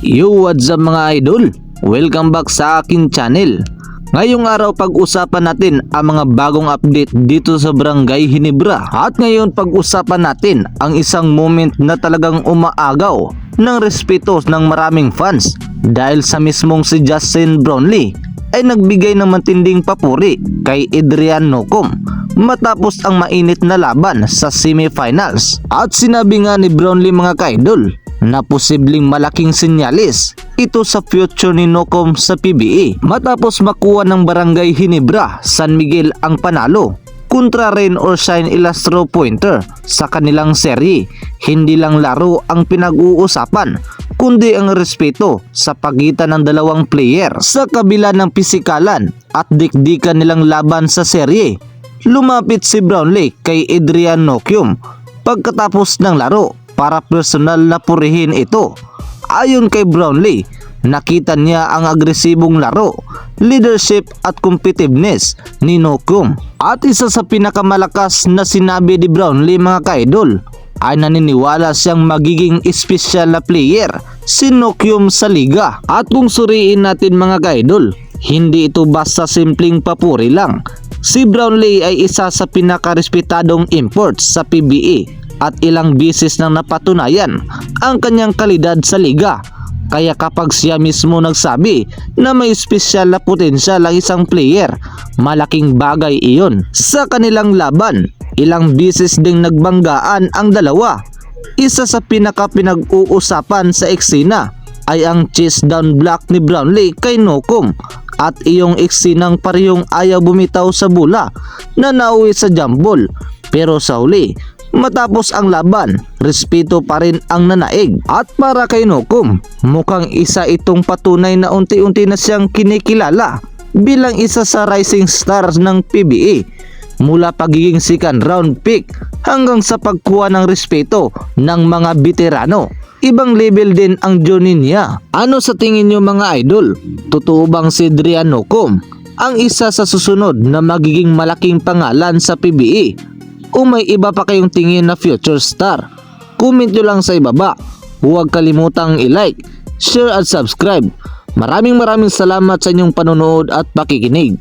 Yo, what's up mga idol? Welcome back sa akin channel. Ngayong araw pag-usapan natin ang mga bagong update dito sa Barangay Ginebra. At ngayon pag-usapan natin ang isang moment na talagang umaagaw ng respeto ng maraming fans dahil sa mismong si Justin Brownlee ay nagbigay ng matinding papuri kay Adrian Nocum matapos ang mainit na laban sa semifinals. At sinabi nga ni Brownlee mga kaidol na posibleng malaking senyalis ito sa future ni Nocum sa PBA matapos makuha ng Barangay Ginebra San Miguel ang panalo kontra Rain or Shine Ilastro Pointer sa kanilang serye. Hindi lang laro ang pinag-uusapan kundi ang respeto sa pagitan ng dalawang player sa kabila ng pisikalan at dikdikan nilang laban sa serye. Lumapit si Brownlee kay Adrian Nocum pagkatapos ng laro para personal na purihin ito. Ayon kay Brownlee, nakita niya ang agresibong laro, leadership at competitiveness ni Nocum. At isa sa pinakamalakas na sinabi ni Brownlee mga kaidol ay naniniwala siyang magiging espesyal na player si Nocum sa liga. At kung suriin natin mga kaidol, hindi ito basta simpleng papuri lang. Si Brownlee ay isa sa pinakarespetadong imports sa PBA at ilang beses nang napatunayan ang kanyang kalidad sa liga. Kaya kapag siya mismo nagsabi na may espesyal na potensyal ang isang player, malaking bagay iyon. Sa kanilang laban, ilang beses ding nagbanggaan ang dalawa. Isa sa pinag-uusapan sa eksena ay ang chase down block ni Brownlee kay Nocum at iyong eksenang parehong ayaw bumitaw sa bola na nauwi sa jump ball. Pero sa huli, matapos ang laban, respeto pa rin ang nanaig. At para kay Nocum, mukhang isa itong patunay na unti-unti na siyang kinikilala bilang isa sa rising stars ng PBA. Mula pagiging second round pick hanggang sa pagkuha ng respeto ng mga veterano. Ibang level din ang journey niya. Ano sa tingin niyo mga idol? Totoo bang si Adrian Nocum ang isa sa susunod na magiging malaking pangalan sa PBA? O may iba pa kayong tingin na future star? Comment nyo lang sa ibaba. Huwag kalimutang i-like, share at subscribe. Maraming salamat sa inyong panonood at pakikinig.